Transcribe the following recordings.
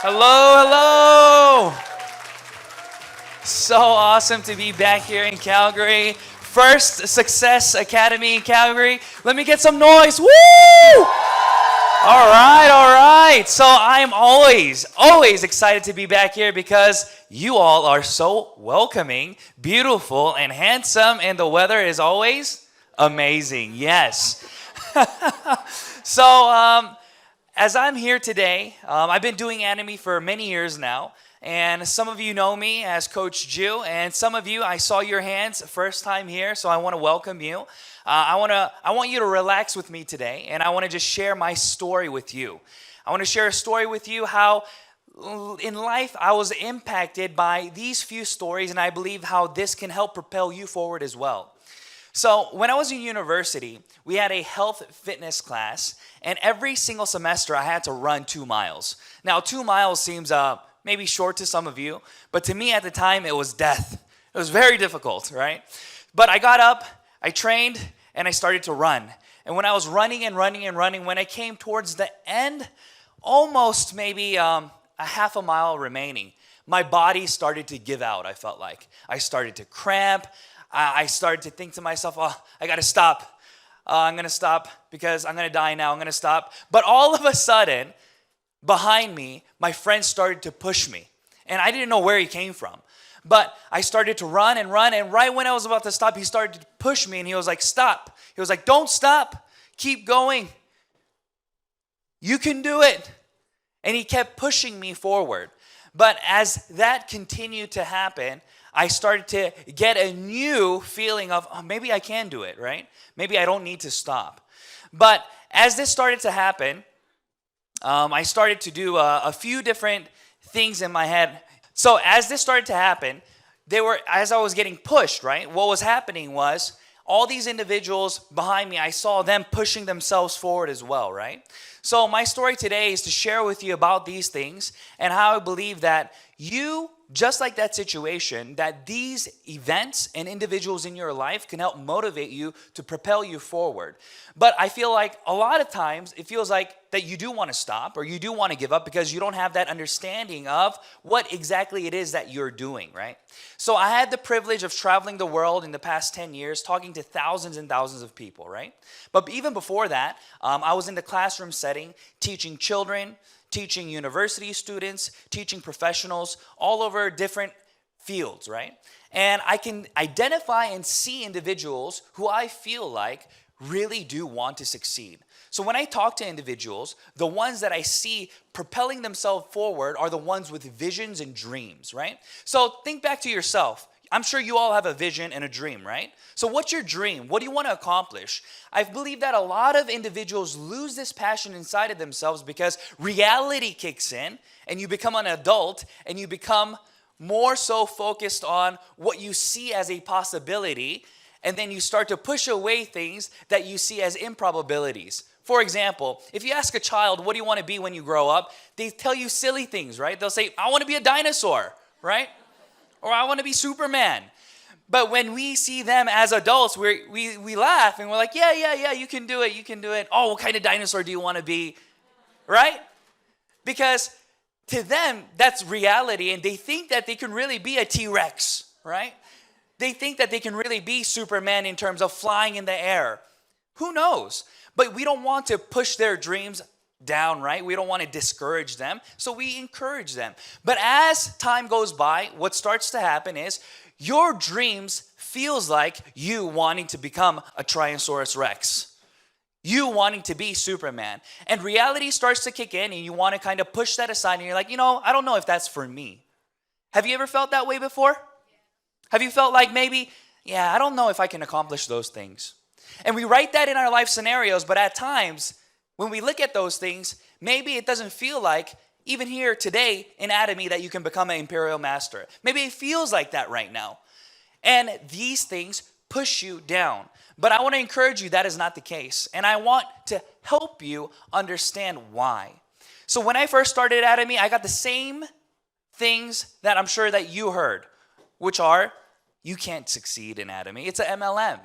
Hello, hello. So awesome to be back here in Calgary. First Success Academy in Calgary. Let me get some noise. Woo! All right, all right. So I'm always excited to be back here because you all are so welcoming, beautiful, and handsome, and the weather is always amazing. Yes. So, as I'm here today, I've been doing Atomy for many years now, and some of you know me as Coach Jew, and some of you, I saw your hands first time here, so I want to welcome you. I want you to relax with me today, and I want to just share my story with you. I want to share a story with you how in life I was impacted by these few stories, and I believe how this can help propel you forward as well. So when I was in university, we had a health fitness class, and every single semester I had to run 2 miles. Now, 2 miles seems maybe short to some of you, but to me at the time it was death. It was very difficult, right? But I got up, I trained, and I started to run. And when I was running, when I came towards the end, almost maybe a half a mile remaining, my body started to give out, I felt like. I started to cramp. I started to think to myself, oh, I got to stop. I'm going to stop because I'm going to die now. I'm going to stop. But all of a sudden, behind me, my friend started to push me. And I didn't know where he came from. But I started to run. And right when I was about to stop, he started to push me. And he was like, stop. He was like, don't stop. Keep going. You can do it. And he kept pushing me forward. But as that continued to happen, I started to get a new feeling of, oh, maybe I can do it, right? Maybe I don't need to stop. But as this started to happen, I started to do a few different things in my head. So as this started to happen, as I was getting pushed, right? What was happening was all these individuals behind me, I saw them pushing themselves forward as well, right? So my story today is to share with you about these things and how I believe that you, just like that situation, that these events and individuals in your life can help motivate you to propel you forward. But I feel like a lot of times it feels like that you do want to stop or you do want to give up because you don't have that understanding of what exactly it is that you're doing, right? So I had the privilege of traveling the world in the past 10 years, talking to thousands and thousands of people, right? But even before that, I was in the classroom setting, teaching children, teaching university students, teaching professionals all over different fields, right? And I can identify and see individuals who I feel like really do want to succeed. So when I talk to individuals, the ones that I see propelling themselves forward are the ones with visions and dreams, right? So think back to yourself. I'm sure you all have a vision and a dream, right? So what's your dream? What do you want to accomplish? I believe that a lot of individuals lose this passion inside of themselves because reality kicks in and you become an adult and you become more so focused on what you see as a possibility, and then you start to push away things that you see as improbabilities. For example, if you ask a child, what do you want to be when you grow up? They tell you silly things, right? They'll say, I want to be a dinosaur, right? Or I want to be Superman. But when we see them as adults, we laugh and we're like, yeah, you can do it. Oh, what kind of dinosaur do you want to be? Right? Because to them, that's reality, and they think that they can really be a T-Rex, right? They think that they can really be Superman in terms of flying in the air. Who knows? But we don't want to push their dreams down, right? We don't want to discourage them, so we encourage them. But as time goes by, what starts to happen is your dreams feels like you wanting to become a Tyrannosaurus Rex, you wanting to be Superman, and reality starts to kick in and you want to kind of push that aside and you're like, I don't know if that's for me. Have you ever felt that way before? Have you felt like maybe, I don't know if I can accomplish those things? And we write that in our life scenarios, but at times when we look at those things, maybe it doesn't feel like, even here today in Atomy, that you can become an Imperial Master. Maybe it feels like that right now. And these things push you down. But I want to encourage you that is not the case. And I want to help you understand why. So when I first started Atomy, I got the same things that I'm sure that you heard, which are, you can't succeed in Atomy. It's an MLM.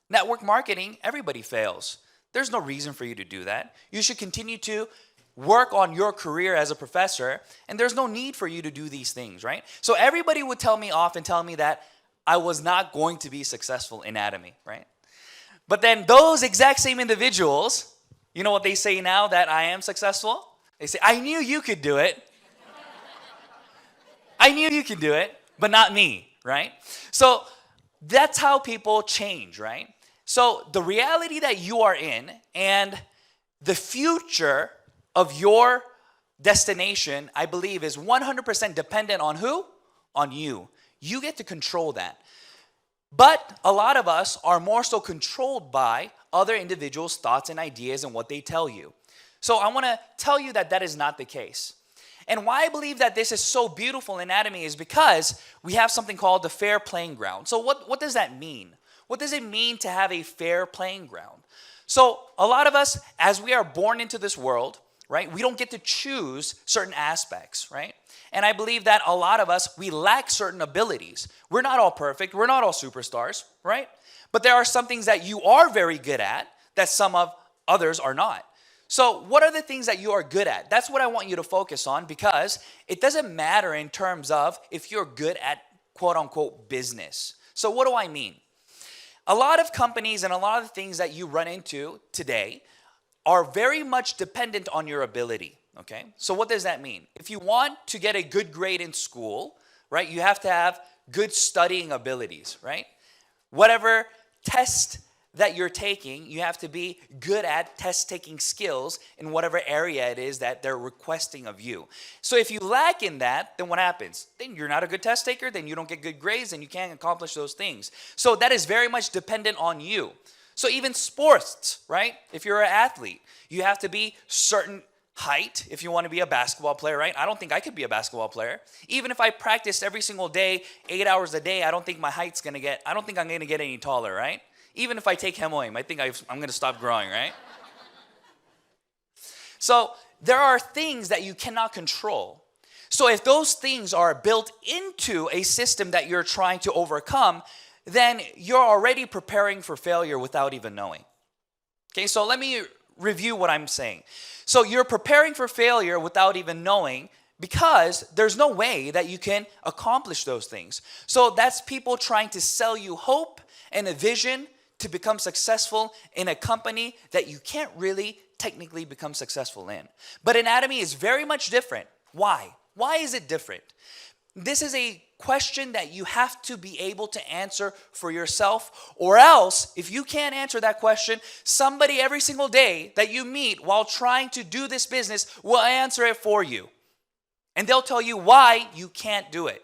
Network marketing, everybody fails. There's no reason for you to do that. You should continue to work on your career as a professor, and there's no need for you to do these things, right? So everybody would tell me off and tell me that I was not going to be successful in Atomy, right? But then those exact same individuals, you know what they say now that I am successful? They say, I knew you could do it. I knew you could do it, but not me, right? So that's how people change, right? So the reality that you are in and the future of your destination, I believe, is 100% dependent on who? On you. You get to control that. But a lot of us are more so controlled by other individuals' thoughts and ideas and what they tell you. So I want to tell you that that is not the case. And why I believe that this is so beautiful in Atomy is because we have something called the fair playing ground. So what does that mean? What does it mean to have a fair playing ground? So a lot of us, as we are born into this world, right, we don't get to choose certain aspects, right? And I believe that a lot of us, we lack certain abilities. We're not all perfect. We're not all superstars, right? But there are some things that you are very good at that some of others are not. So what are the things that you are good at? That's what I want you to focus on, because it doesn't matter in terms of if you're good at quote unquote business. So what do I mean? A lot of companies and a lot of the things that you run into today are very much dependent on your ability, okay? So what does that mean? If you want to get a good grade in school, right, you have to have good studying abilities, right? Whatever test that you're taking, you have to be good at test-taking skills in whatever area it is that they're requesting of you. So if you lack in that, then what happens? Then you're not a good test taker, then you don't get good grades, and you can't accomplish those things. So that is very much dependent on you. So even sports, right? If you're an athlete, you have to be certain height if you want to be a basketball player, right? I don't think I could be a basketball player. Even if I practiced every single day, 8 hours a day, I don't think I'm going to get any taller, right? Even if I take Hemoim, I think I'm going to stop growing, right? So there are things that you cannot control. So if those things are built into a system that you're trying to overcome, then you're already preparing for failure without even knowing. Okay, so let me review what I'm saying. So you're preparing for failure without even knowing, because there's no way that you can accomplish those things. So that's people trying to sell you hope and a vision to become successful in a company that you can't really technically become successful in. But in Atomy is very much different. Why? Why is it different? This is a question that you have to be able to answer for yourself, or else if you can't answer that question, somebody every single day that you meet while trying to do this business will answer it for you. And they'll tell you why you can't do it.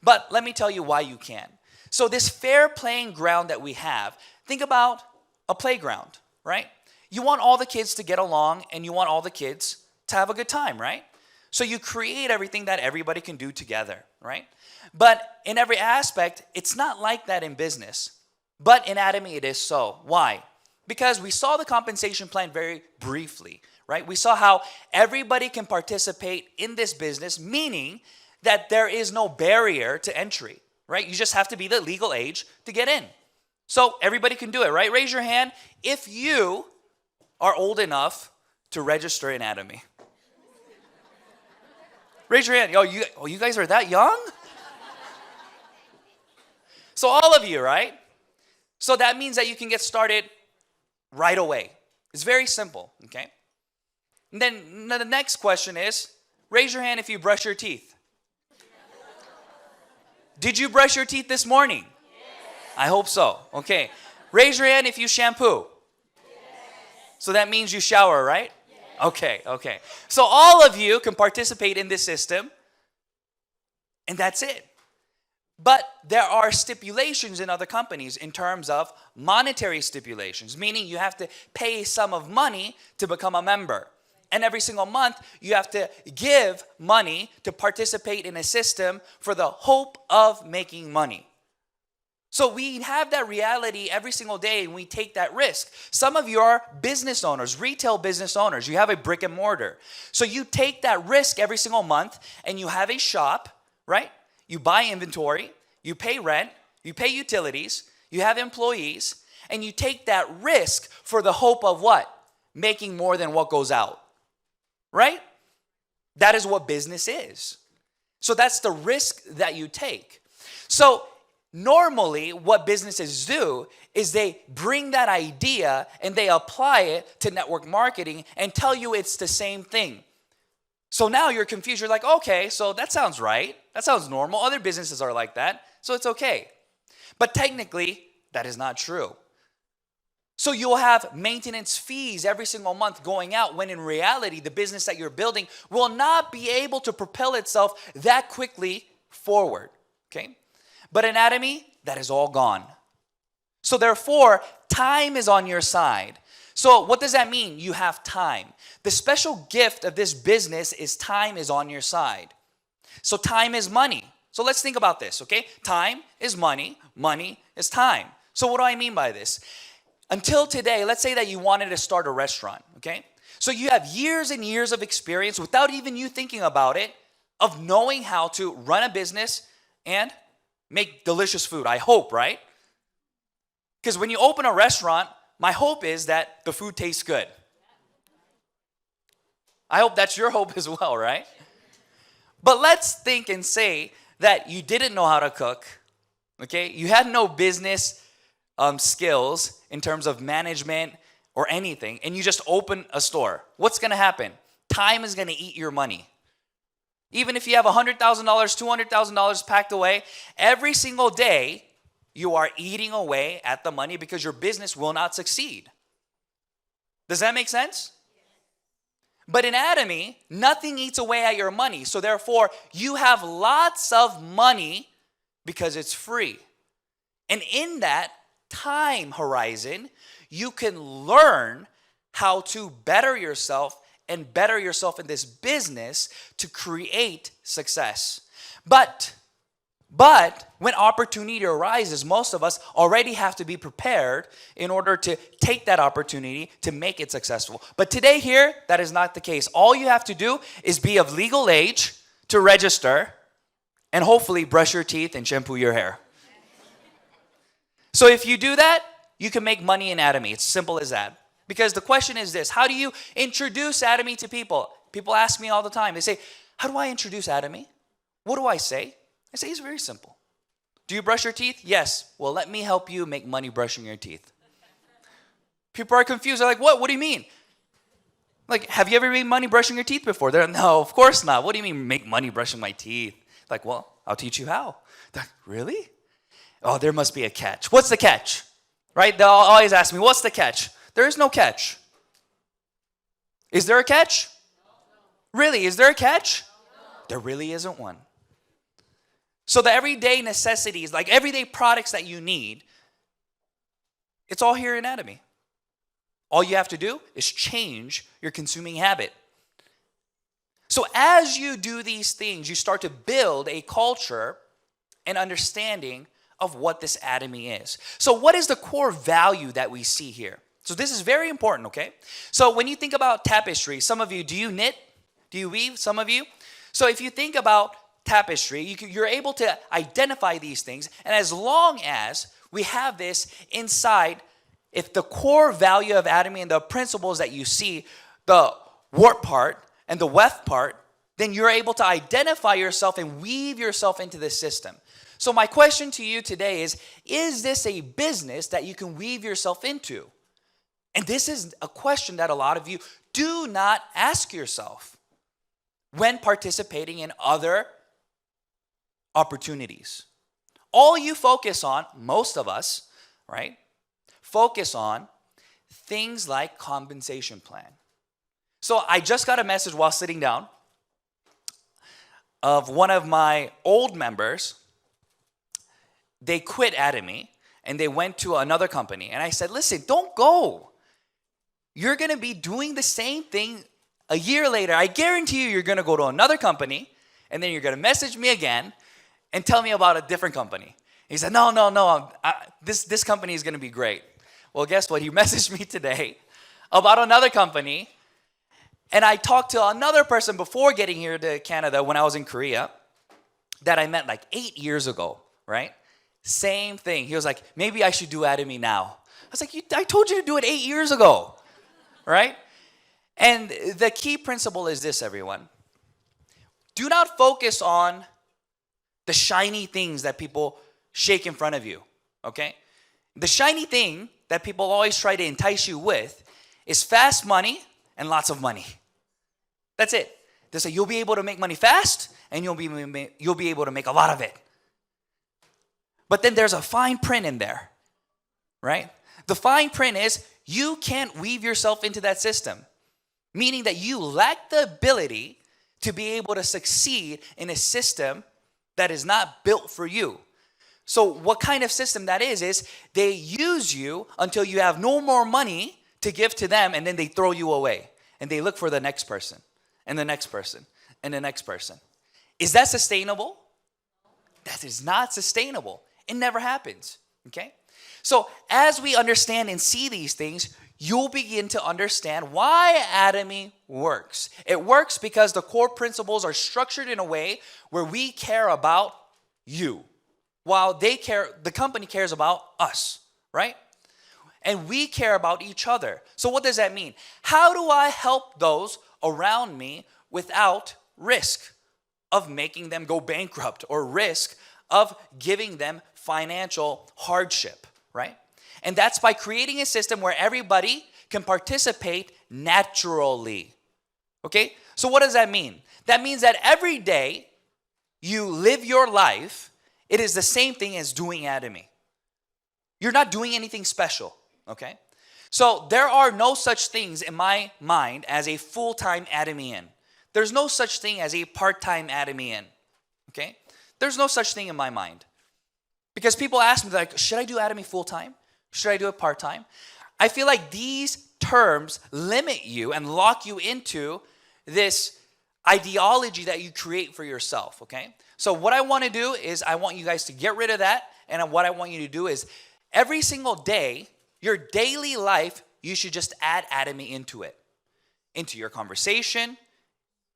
But let me tell you why you can. So this fair playing ground that we have, think about a playground, right? You want all the kids to get along and you want all the kids to have a good time, right? So you create everything that everybody can do together, right? But in every aspect, it's not like that in business. But in Atomy, it is so. Why? Because we saw the compensation plan very briefly, right? We saw how everybody can participate in this business, meaning that there is no barrier to entry, right? You just have to be the legal age to get in. So everybody can do it, right? Raise your hand if you are old enough to register in Atomy. Raise your hand. You guys are that young? So all of you, right? So that means that you can get started right away. It's very simple, okay? And then the next question is, raise your hand if you brush your teeth. Did you brush your teeth this morning? Yes. I hope so. Okay. Raise your hand if you shampoo. Yes. So that means you shower, right? Yes. Okay. So all of you can participate in this system, and that's it. But there are stipulations in other companies in terms of monetary stipulations, meaning you have to pay a sum of money to become a member. And every single month, you have to give money to participate in a system for the hope of making money. So we have that reality every single day, and we take that risk. Some of you are business owners, retail business owners. You have a brick and mortar. So you take that risk every single month, and you have a shop, right? You buy inventory, you pay rent, you pay utilities, you have employees, and you take that risk for the hope of what? Making more than what goes out. right? That is what business is. So that's the risk that you take. So normally what businesses do is they bring that idea and they apply it to network marketing and tell you it's the same thing. So now you're confused. You're like, okay, so that sounds right. That sounds normal. Other businesses are like that, so it's okay. But technically, that is not true. So you'll have maintenance fees every single month going out when in reality, the business that you're building will not be able to propel itself that quickly forward, okay? But in Atomy, that is all gone. So therefore, time is on your side. So what does that mean? You have time. The special gift of this business is time is on your side. So time is money. So let's think about this, okay? Time is money. Money is time. So what do I mean by this? Until today, let's say that you wanted to start a restaurant, okay? So you have years and years of experience without even you thinking about it, of knowing how to run a business and make delicious food, I hope, right? Because when you open a restaurant, my hope is that the food tastes good. I hope that's your hope as well, right? But let's think and say that you didn't know how to cook, okay? You had no business skills in terms of management or anything, and you just open a store. What's going to happen? Time is going to eat your money. Even if you have $100,000, $200,000 packed away, every single day you are eating away at the money because your business will not succeed. Does that make sense? But in Atomy, nothing eats away at your money. So therefore, you have lots of money because it's free. And in that time horizon, you can learn how to better yourself and better yourself in this business to create success. But when opportunity arises, most of us already have to be prepared in order to take that opportunity to make it successful. But today here, that is not the case. All you have to do is be of legal age to register and hopefully brush your teeth and shampoo your hair. So if you do that, you can make money in Atomy. It's simple as that. Because the question is this: how do you introduce Atomy to people? People ask me all the time. They say, how do I introduce Atomy? What do I say? I say, it's very simple. Do you brush your teeth? Yes. Well, let me help you make money brushing your teeth. People are confused. They're like, what? What do you mean? Like, have you ever made money brushing your teeth before? They're like, no, of course not. What do you mean make money brushing my teeth? Like, well, I'll teach you how. They're like, really? Oh, there must be a catch. What's the catch? Right? They'll always ask me, what's the catch? There is no catch. Is there a catch? Really? Is there a catch? There really isn't one. So the everyday necessities, like everyday products that you need, it's all here in Atomy. All you have to do is change your consuming habit. So as you do these things, you start to build a culture and understanding of what this Atomy is. So what is the core value that we see here? So this is very important, okay? So when you think about tapestry, some of you, do you knit? Do you weave? Some of you? So if you think about tapestry, you're able to identify these things. And as long as we have this inside, if the core value of Atomy and the principles that you see, the warp part and the weft part, then you're able to identify yourself and weave yourself into this system. So my question to you today is this a business that you can weave yourself into? And this is a question that a lot of you do not ask yourself when participating in other opportunities. All you focus on, most of us, right, focus on things like compensation plan. So I just got a message while sitting down of one of my old members. They quit Atomy and they went to another company. And I said, listen, don't go. You're going to be doing the same thing a year later. I guarantee you're going to go to another company and then you're going to message me again and tell me about a different company. He said, no, this company is going to be great. Well, guess what? He messaged me today about another company. And I talked to another person before getting here to Canada when I was in Korea that I met like 8 years ago, right? Same thing. He was like, maybe I should do Atomy now. I was like, I told you to do it 8 years ago, right? And the key principle is this, everyone. Do not focus on the shiny things that people shake in front of you, okay? The shiny thing that people always try to entice you with is fast money and lots of money. That's it. They say you'll be able to make money fast and you'll be able to make a lot of it. But then there's a fine print in there, right? The fine print is you can't weave yourself into that system, meaning that you lack the ability to be able to succeed in a system that is not built for you. So what kind of system that is they use you until you have no more money to give to them, and then they throw you away. And they look for the next person, and the next person, and the next person. Is that sustainable? That is not sustainable. It never happens, okay? So as we understand and see these things, you'll begin to understand why Atomy works. It works because the core principles are structured in a way where we care about you, while the company cares about us, right? And we care about each other. So what does that mean? How do I help those around me without risk of making them go bankrupt or risk of giving them financial hardship, right? And that's by creating a system where everybody can participate naturally. Okay? So what does that mean? That means that every day you live your life, it is the same thing as doing Atomy. You're not doing anything special, okay? So there are no such things in my mind as a full-time Atomyan. There's no such thing as a part-time Atomyan, okay? There's no such thing in my mind. Because people ask me, like, should I do Atomy full-time? Should I do it part-time? I feel like these terms limit you and lock you into this ideology that you create for yourself, okay? So what I want to do is I want you guys to get rid of that, and what I want you to do is every single day, your daily life, you should just add Atomy into it. Into your conversation,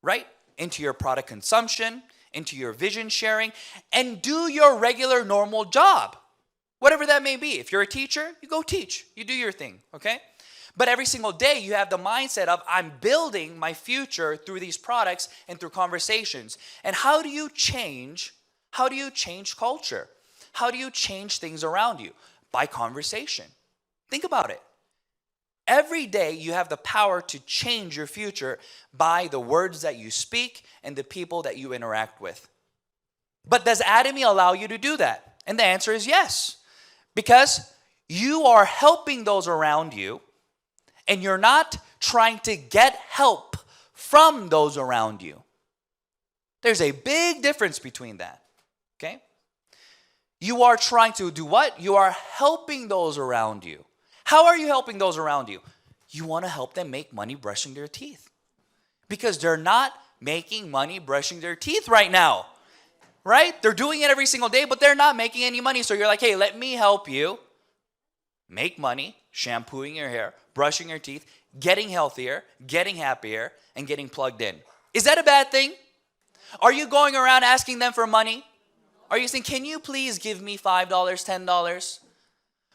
right? Into your product consumption, into your vision sharing, and do your regular normal job. Whatever that may be. If you're a teacher, you go teach. You do your thing, okay? But every single day, you have the mindset of, I'm building my future through these products and through conversations. And how do you change? How do you change culture? How do you change things around you? By conversation. Think about it. Every day, you have the power to change your future by the words that you speak and the people that you interact with. But does Atomy allow you to do that? And the answer is yes. Because you are helping those around you, and you're not trying to get help from those around you. There's a big difference between that, okay? You are trying to do what? You are helping those around you. How are you helping those around you? You want to help them make money brushing their teeth. Because they're not making money brushing their teeth right now. Right? They're doing it every single day, but they're not making any money. So you're like, hey, let me help you make money, shampooing your hair, brushing your teeth, getting healthier, getting happier, and getting plugged in. Is that a bad thing? Are you going around asking them for money? Are you saying, can you please give me $5, $10?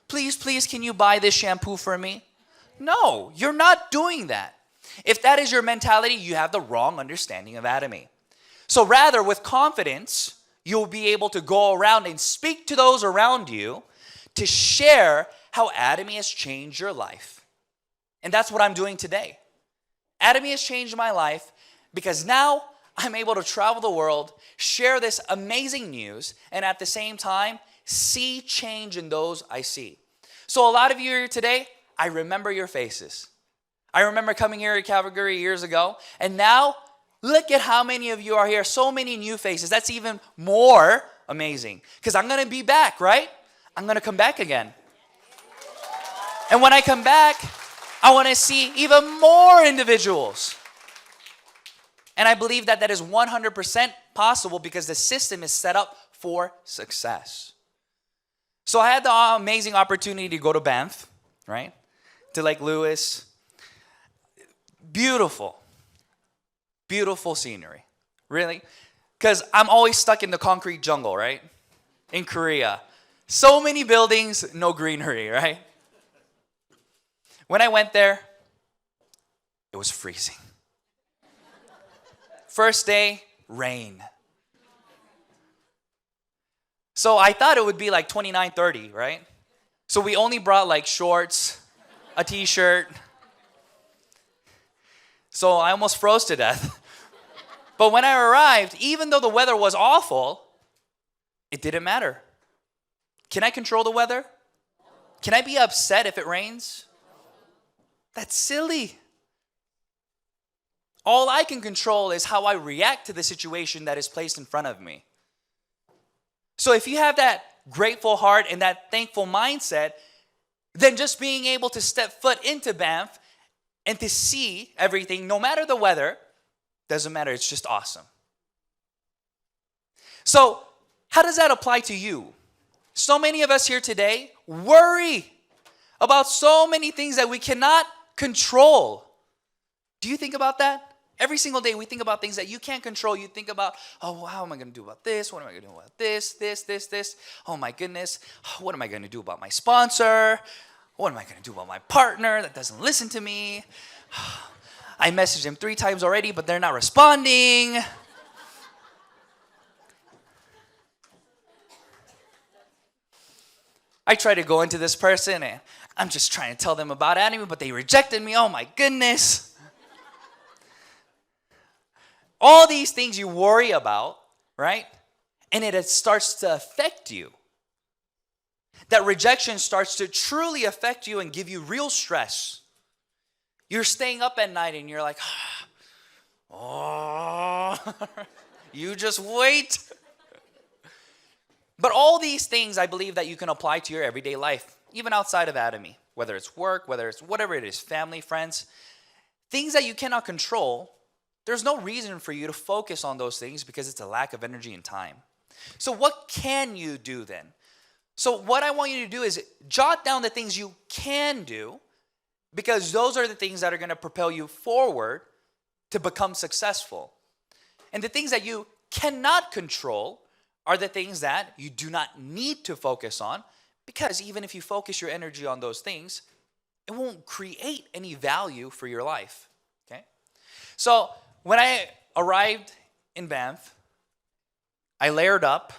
Please, can you buy this shampoo for me? No, you're not doing that. If that is your mentality, you have the wrong understanding of Atomy. So rather, with confidence, you'll be able to go around and speak to those around you to share how Atomy has changed your life. And that's what I'm doing today. Atomy has changed my life because now I'm able to travel the world, share this amazing news, and at the same time, see change in those I see. So a lot of you here today, I remember your faces. I remember coming here at Calgary years ago, and now look at how many of you are here. So many new faces. That's even more amazing. Because I'm going to be back, right? I'm going to come back again. And when I come back, I want to see even more individuals. And I believe that that is 100% possible because the system is set up for success. So I had the amazing opportunity to go to Banff, right? To Lake Lewis. Beautiful. Beautiful scenery. Really? Because I'm always stuck in the concrete jungle, right? In Korea. So many buildings, no greenery, right? When I went there, It was freezing. First day, rain. So I thought it would be like 29, 30, right? So we only brought like shorts, a t-shirt. So I almost froze to death. But when I arrived, even though the weather was awful, it didn't matter. Can I control the weather? Can I be upset if it rains? That's silly. All I can control is how I react to the situation that is placed in front of me. So if you have that grateful heart and that thankful mindset, then just being able to step foot into Banff and to see everything, no matter the weather, doesn't matter. It's just awesome. So how does that apply to you? So many of us here today worry about so many things that we cannot control. Do you think about that? Every single day we think about things that you can't control. You think about, oh, how am I going to do about this? What am I going to do about this? Oh my goodness. What am I going to do about my sponsor? What am I going to do about my partner that doesn't listen to me? I messaged them 3 times already, but they're not responding. I try to go into this person and I'm just trying to tell them about Atomy, but they rejected me. Oh my goodness. All these things you worry about, right? And it starts to affect you. That rejection starts to truly affect you and give you real stress. You're staying up at night and you're like, oh, you just wait. But all these things I believe that you can apply to your everyday life, even outside of Atomy, whether it's work, whether it's whatever it is, family, friends, things that you cannot control. There's no reason for you to focus on those things because it's a lack of energy and time. So what can you do then? So what I want you to do is jot down the things you can do, because those are the things that are going to propel you forward to become successful. And the things that you cannot control are the things that you do not need to focus on, because even if you focus your energy on those things, it won't create any value for your life. Okay? So when I arrived in Banff, I layered up,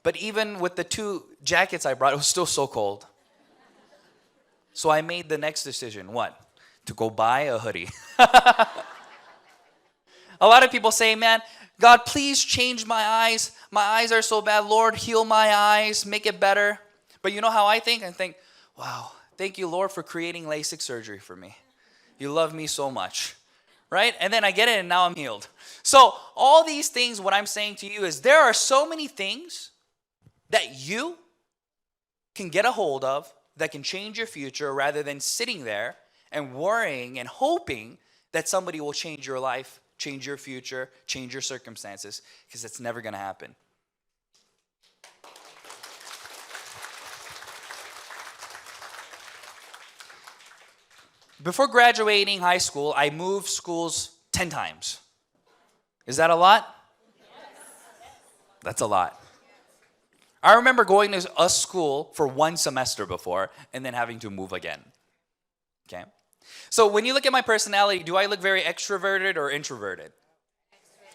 but even with the 2 jackets I brought, it was still so cold. So I made the next decision. What? To go buy a hoodie. A lot of people say, man, God, please change my eyes. My eyes are so bad. Lord, heal my eyes, make it better. But you know how I think? I think, wow, thank you, Lord, for creating LASIK surgery for me. You love me so much. Right? And then I get it and now I'm healed. So all these things, what I'm saying to you is there are so many things that you can get a hold of that can change your future, rather than sitting there and worrying and hoping that somebody will change your life, change your future, change your circumstances, because it's never going to happen. Before graduating high school, I moved schools 10 times. Is that a lot? Yes. That's a lot. I remember going to a school for 1 semester before and then having to move again. Okay? So when you look at my personality, do I look very extroverted or introverted?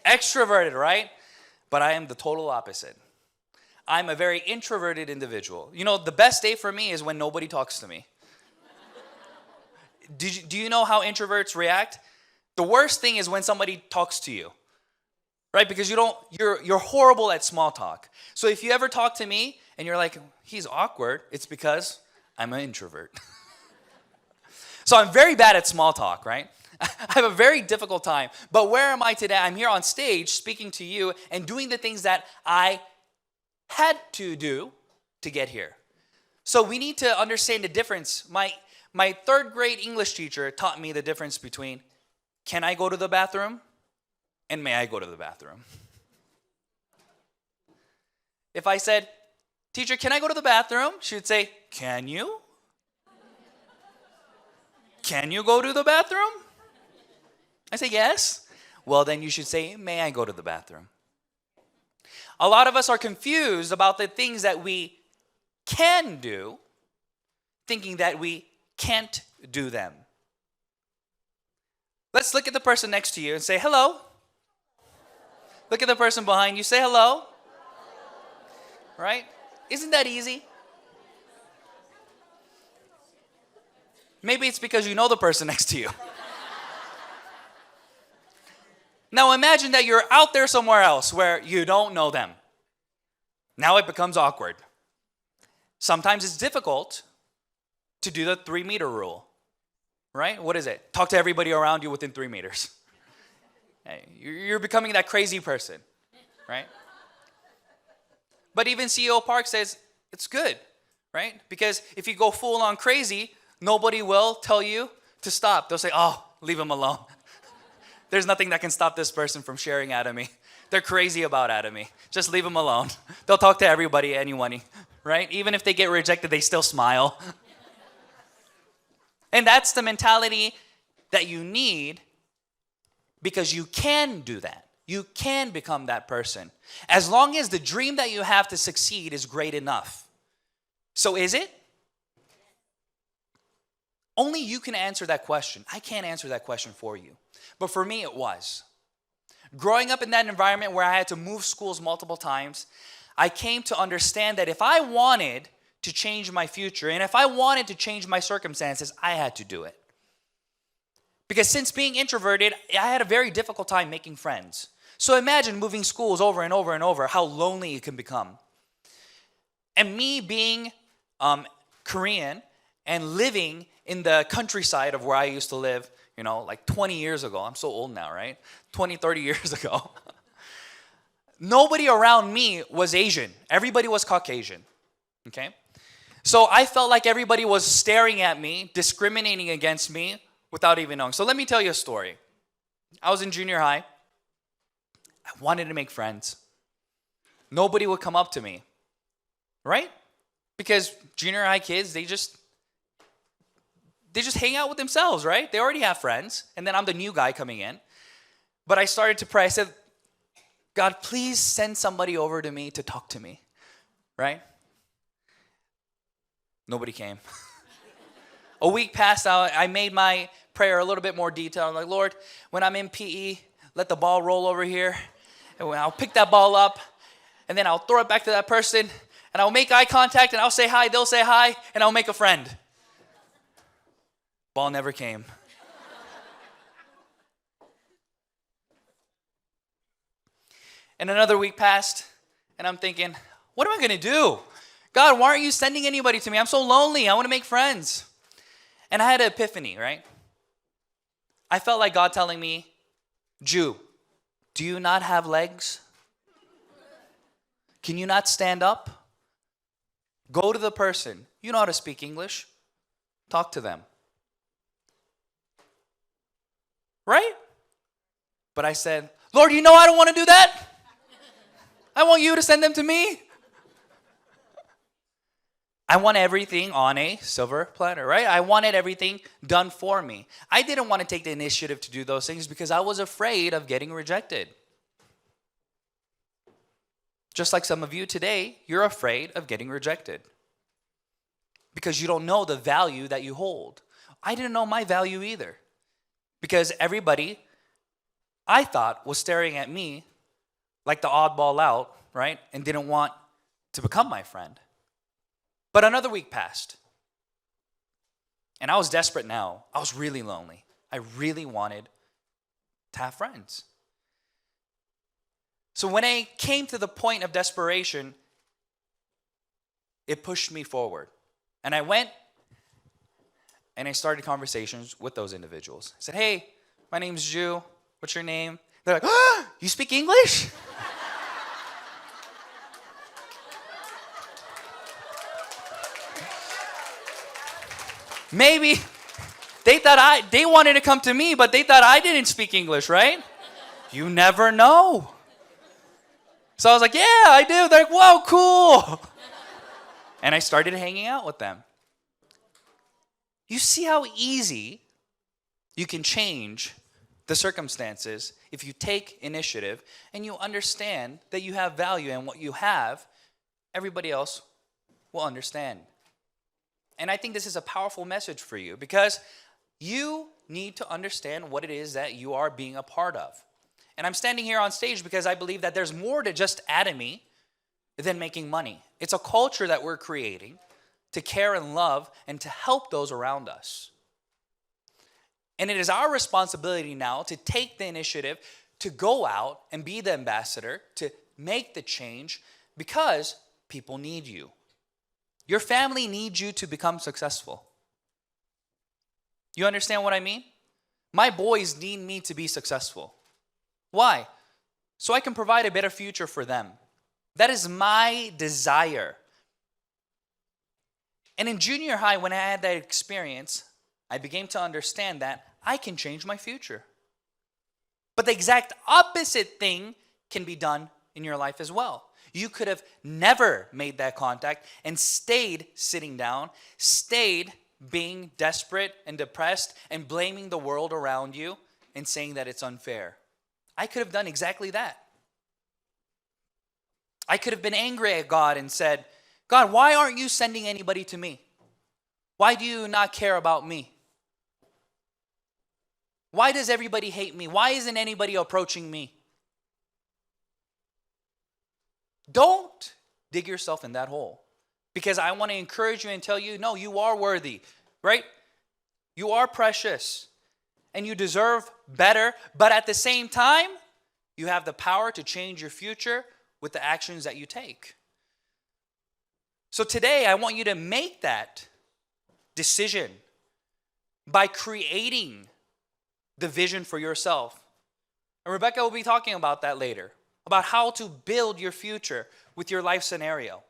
Extroverted, right? But I am the total opposite. I'm a very introverted individual. You know, the best day for me is when nobody talks to me. Do you know how introverts react? The worst thing is when somebody talks to you, right? Because you're horrible at small talk. So if you ever talk to me and you're like, he's awkward, it's because I'm an introvert. So I'm very bad at small talk, right? I have a very difficult time. But where am I today? I'm here on stage speaking to you and doing the things that I had to do to get here. So we need to understand the difference. My 3rd grade English teacher taught me the difference between can I go to the bathroom and may I go to the bathroom. If I said, teacher, can I go to the bathroom? She would say, can you? Can you go to the bathroom? I say, yes. Well, then you should say, may I go to the bathroom? A lot of us are confused about the things that we can do, thinking that we can't do them. Let's look at the person next to you and say hello. Look at the person behind you, say hello. Right? Isn't that easy? Maybe it's because you know the person next to you. Now imagine that you're out there somewhere else where you don't know them. Now it becomes awkward. Sometimes it's difficult to do the 3-meter rule, right? What is it? Talk to everybody around you within 3 meters. You're becoming that crazy person, right? But even CEO Park says it's good, right? Because if you go full on crazy, nobody will tell you to stop. They'll say, oh, leave him alone. There's nothing that can stop this person from sharing Atomy. They're crazy about Atomy. Just leave them alone. They'll talk to everybody, anyone, right? Even if they get rejected, they still smile. And that's the mentality that you need, because you can do that. You can become that person. As long as the dream that you have to succeed is great enough. So is it? Only you can answer that question. I can't answer that question for you. But for me, it was. Growing up in that environment where I had to move schools multiple times, I came to understand that if I wanted to change my future and if I wanted to change my circumstances, I had to do it. Because since being introverted, I had a very difficult time making friends. So imagine moving schools over and over and over, how lonely it can become. And me being Korean and living in the countryside of where I used to live, like 20 years ago. I'm so old now, right? 20, 30 years ago. Nobody around me was Asian. Everybody was Caucasian, okay? So I felt like everybody was staring at me, discriminating against me without even knowing. So let me tell you a story. I was in junior high. I wanted to make friends. Nobody would come up to me, right? Because junior high kids, they just hang out with themselves, right? They already have friends. And then I'm the new guy coming in. But I started to pray. I said, God, please send somebody over to me to talk to me, right? Nobody came. A week passed out. I made my prayer a little bit more detailed. I'm like, Lord, when I'm in PE, let the ball roll over here. And I'll pick that ball up. And then I'll throw it back to that person. And I'll make eye contact. And I'll say hi. They'll say hi. And I'll make a friend. Ball never came. And another week passed, and I'm thinking, what am I going to do? God, why aren't you sending anybody to me? I'm so lonely. I want to make friends. And I had an epiphany, right? I felt like God telling me, Jew, do you not have legs? Can you not stand up? Go to the person. You know how to speak English. Talk to them. Right? But I said, Lord, you know I don't want to do that. I want you to send them to me. I want everything on a silver platter, right? I wanted everything done for me. I didn't want to take the initiative to do those things because I was afraid of getting rejected. Just like some of you today, you're afraid of getting rejected because you don't know the value that you hold. I didn't know my value either. Because everybody, I thought, was staring at me like the oddball out, right? And didn't want to become my friend. But another week passed. And I was desperate now. I was really lonely. I really wanted to have friends. So when I came to the point of desperation, it pushed me forward. And I went and I started conversations with those individuals. I said, hey, my name's Jew. What's your name? They're like, oh, you speak English? Maybe they wanted to come to me, but they thought I didn't speak English, right? You never know. So I was like, yeah, I do. They're like, whoa, cool. And I started hanging out with them. You see how easy you can change the circumstances if you take initiative and you understand that you have value and what you have, everybody else will understand. And I think this is a powerful message for you because you need to understand what it is that you are being a part of. And I'm standing here on stage because I believe that there's more to just Atomy than making money. It's a culture that we're creating to care and love and to help those around us. And it is our responsibility now to take the initiative to go out and be the ambassador, to make the change, because people need you. Your family needs you to become successful. You understand what I mean? My boys need me to be successful. Why? So I can provide a better future for them. That is my desire. And in junior high, when I had that experience, I began to understand that I can change my future. But the exact opposite thing can be done in your life as well. You could have never made that contact and stayed sitting down, stayed being desperate and depressed and blaming the world around you and saying that it's unfair. I could have done exactly that. I could have been angry at God and said, God, why aren't you sending anybody to me? Why do you not care about me? Why does everybody hate me? Why isn't anybody approaching me? Don't dig yourself in that hole. Because I want to encourage you and tell you, no, you are worthy, right? You are precious and you deserve better. But at the same time, you have the power to change your future with the actions that you take. So today, I want you to make that decision by creating the vision for yourself. And Rebecca will be talking about that later, about how to build your future with your life scenario.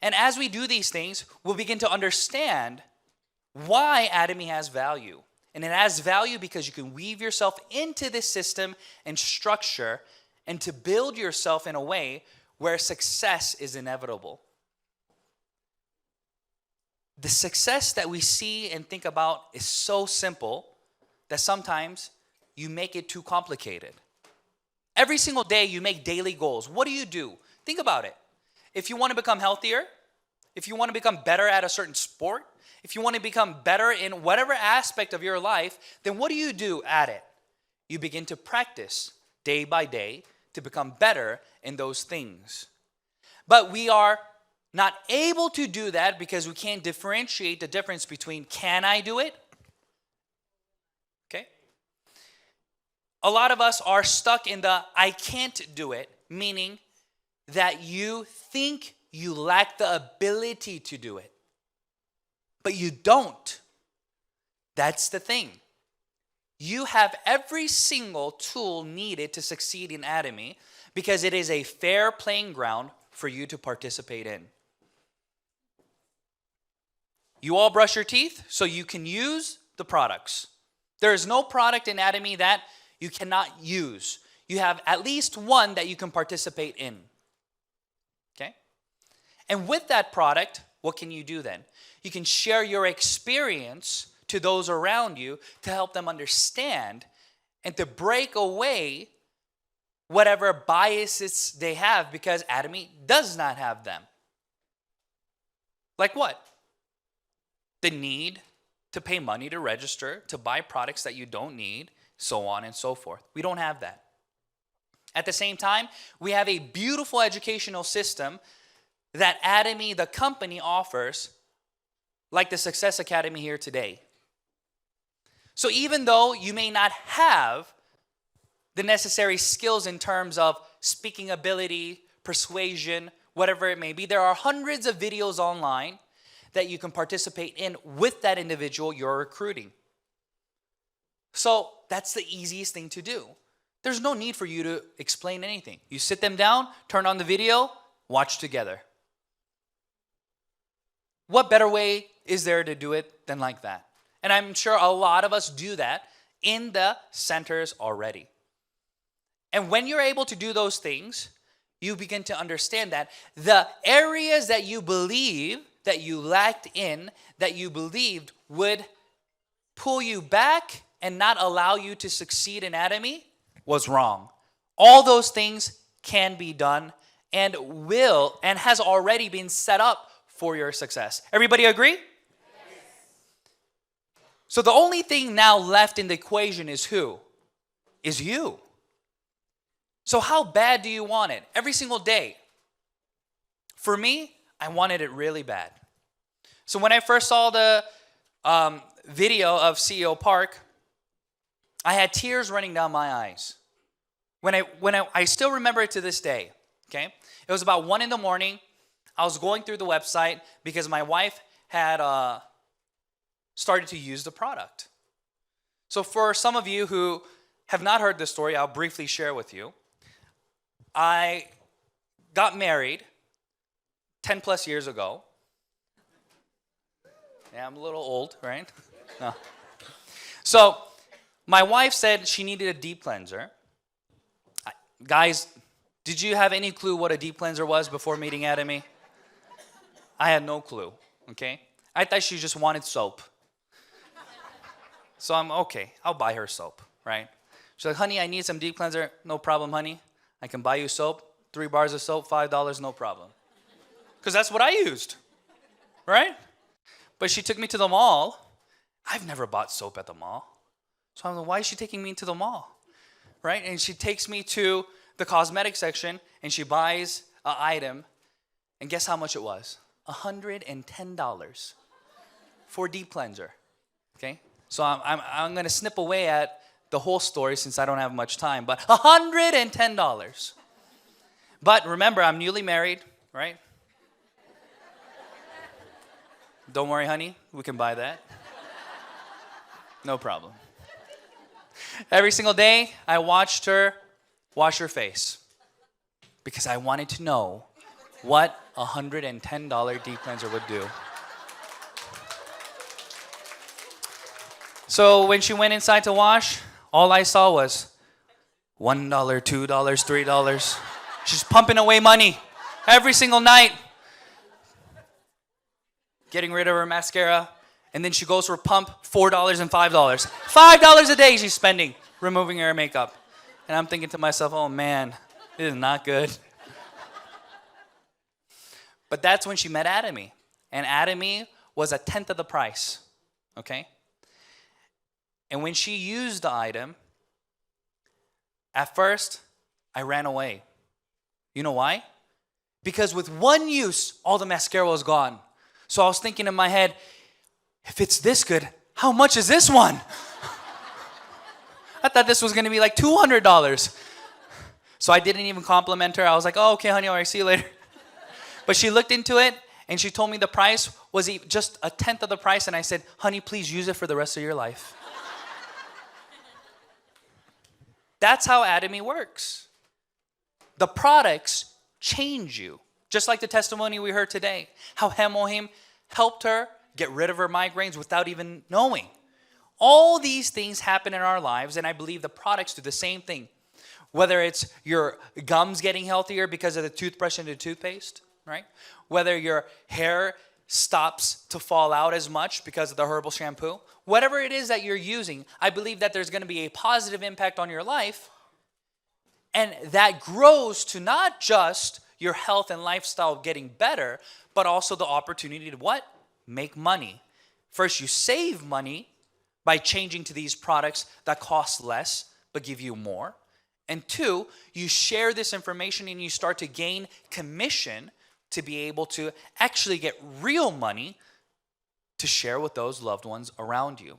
And as we do these things, we'll begin to understand why Atomy has value. And it has value because you can weave yourself into this system and structure and to build yourself in a way where success is inevitable. The success that we see and think about is so simple that sometimes you make it too complicated. Every single day you make daily goals. What do? Think about it. If you want to become healthier, if you want to become better at a certain sport, if you want to become better in whatever aspect of your life, then what do you do at it? You begin to practice day by day to become better in those things. But we are not able to do that because we can't differentiate the difference between can I do it? Okay. A lot of us are stuck in the I can't do it, meaning that you think you lack the ability to do it. But you don't. That's the thing. You have every single tool needed to succeed in Atomy because it is a fair playing ground for you to participate in. You all brush your teeth so you can use the products. There is no product in Atomy that you cannot use. You have at least one that you can participate in. Okay? And with that product, what can you do then? You can share your experience to those around you to help them understand and to break away whatever biases they have because Atomy does not have them. Like what? The need to pay money to register, to buy products that you don't need, so on and so forth. We don't have that. At the same time, we have a beautiful educational system that Atomy, the company, offers, like the Success Academy here today. So even though you may not have the necessary skills in terms of speaking ability, persuasion, whatever it may be, there are hundreds of videos online that you can participate in with that individual you're recruiting. So that's the easiest thing to do. There's no need for you to explain anything. You sit them down, turn on the video, watch together. What better way is there to do it than like that? And I'm sure a lot of us do that in the centers already. And when you're able to do those things, you begin to understand that the areas that you believe that you lacked in, that you believed would pull you back and not allow you to succeed in Atomy was wrong. All those things can be done and will and has already been set up for your success. Everybody agree? Yes. So the only thing now left in the equation is who? Is you. So how bad do you want it? Every single day. For me, I wanted it really bad. So when I first saw the video of CEO Park, I had tears running down my eyes. I still remember it to this day. Okay, it was about 1 a.m. I was going through the website because my wife had started to use the product. So for some of you who have not heard this story, I'll briefly share with you. I got married 10 plus years ago. Yeah, I'm a little old, right? No. So my wife said she needed a deep cleanser. Guys, did you have any clue what a deep cleanser was before meeting Atomy? I had no clue, okay? I thought she just wanted soap. So I'm, okay, I'll buy her soap, right? She's like, honey, I need some deep cleanser. No problem, honey. I can buy you soap. 3 bars of soap, $5, no problem. Because that's what I used, right? But she took me to the mall. I've never bought soap at the mall. So I'm like, why is she taking me to the mall, right? And she takes me to the cosmetic section, and she buys an item. And guess how much it was? $110 for a deep cleanser, okay? So I'm going to snip away at the whole story since I don't have much time, but $110. But remember, I'm newly married, right? Don't worry, honey, we can buy that. No problem. Every single day, I watched her wash her face because I wanted to know what a $110 deep cleanser would do. So when she went inside to wash, all I saw was $1, $2, $3. She's pumping away money every single night, getting rid of her mascara, and then she goes for a pump, $4 and $5. $5 a day she's spending removing her makeup. And I'm thinking to myself, oh man, this is not good. But that's when she met Atomy. And Atomy was 1/10 of the price, okay? And when she used the item, at first, I ran away. You know why? Because with one use, all the mascara was gone. So I was thinking in my head, if it's this good, how much is this one? I thought this was going to be like $200. So I didn't even compliment her. I was like, oh, okay, honey, all right, see you later. But she looked into it, and she told me the price was just 1/10 of the price. And I said, honey, please use it for the rest of your life. That's how Atomy works. The products change you. Just like the testimony we heard today. How Hemohim helped her get rid of her migraines without even knowing. All these things happen in our lives, and I believe the products do the same thing. Whether it's your gums getting healthier because of the toothbrush and the toothpaste, right? Whether your hair stops to fall out as much because of the herbal shampoo. Whatever it is that you're using, I believe that there's going to be a positive impact on your life. And that grows to not just your health and lifestyle getting better, but also the opportunity to what? Make money. First, you save money by changing to these products that cost less but give you more. And 2, you share this information and you start to gain commission to be able to actually get real money to share with those loved ones around you.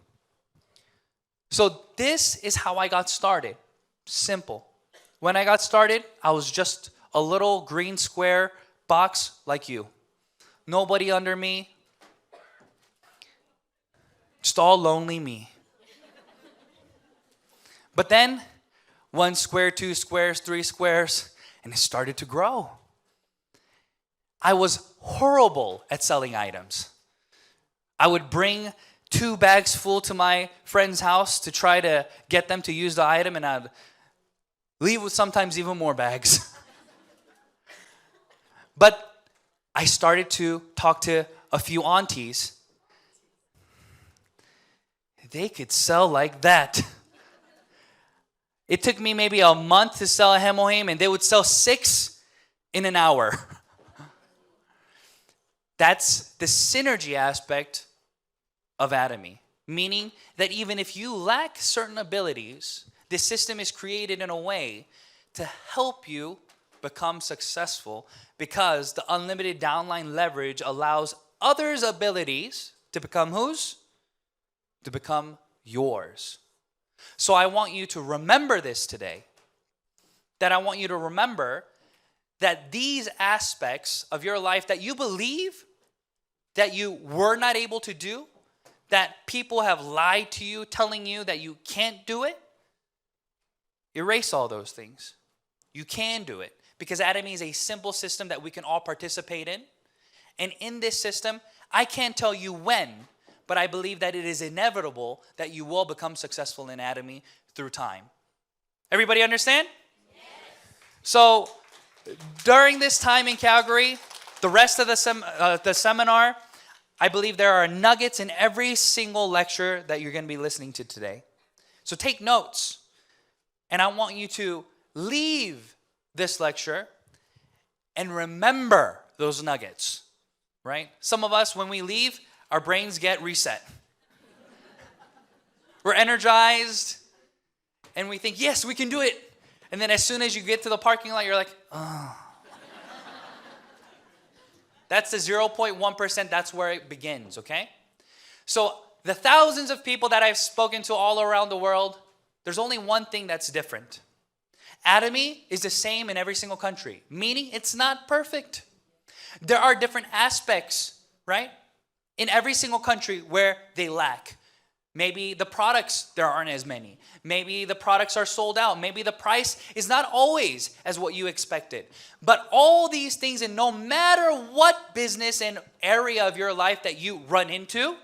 So this is how I got started. Simple. When I got started, I was just a little green square box like you. Nobody under me. Just all lonely me. But then, 1 square, 2 squares, 3 squares, and it started to grow. I was horrible at selling items. I would bring 2 bags full to my friend's house to try to get them to use the item, and I'd leave with sometimes even more bags. But I started to talk to a few aunties. They could sell like that. It took me maybe a month to sell a Hemohim, and they would sell 6 in an hour. That's the synergy aspect of Atomy. Meaning that even if you lack certain abilities, this system is created in a way to help you become successful, because the unlimited downline leverage allows others' abilities to become whose? To become yours. So I want you to remember this today. That I want you to remember that these aspects of your life that you believe that you were not able to do, that people have lied to you, telling you that you can't do it, erase all those things. You can do it, because Atomy is a simple system that we can all participate in. And in this system, I can't tell you when, but I believe that it is inevitable that you will become successful in Atomy through time. Everybody understand? Yes. So during this time in Calgary, the rest of the seminar, I believe there are nuggets in every single lecture that you're going to be listening to today. So take notes. And I want you to leave this lecture and remember those nuggets, right? Some of us, when we leave, our brains get reset. We're energized, and we think, yes, we can do it. And then as soon as you get to the parking lot, you're like, oh. That's the 0.1%. That's where it begins, okay? So the thousands of people that I've spoken to all around the world, there's only one thing that's different. Atomy is the same in every single country, meaning it's not perfect. There are different aspects, right, in every single country where they lack. Maybe the products, there aren't as many. Maybe the products are sold out. Maybe the price is not always as what you expected. But all these things, and no matter what business and area of your life that you run into,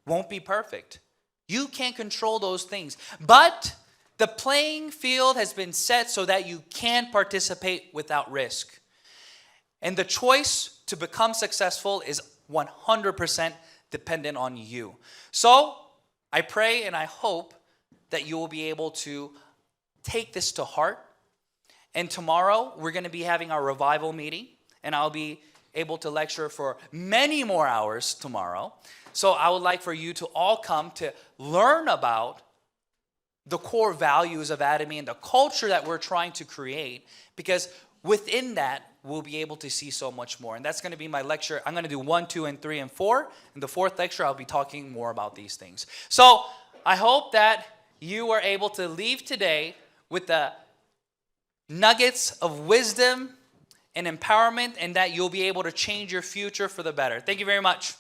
won't be perfect. You can't control those things. But the playing field has been set so that you can participate without risk. And the choice to become successful is 100% dependent on you. So I pray and I hope that you will be able to take this to heart. And tomorrow we're going to be having our revival meeting, and I'll be able to lecture for many more hours tomorrow. So I would like for you to all come to learn about the core values of Atomy and the culture that we're trying to create, because within that, we'll be able to see so much more. And that's going to be my lecture. I'm going to do 1, 2, and 3, and 4. In the fourth lecture, I'll be talking more about these things. So I hope that you were able to leave today with the nuggets of wisdom and empowerment, and that you'll be able to change your future for the better. Thank you very much.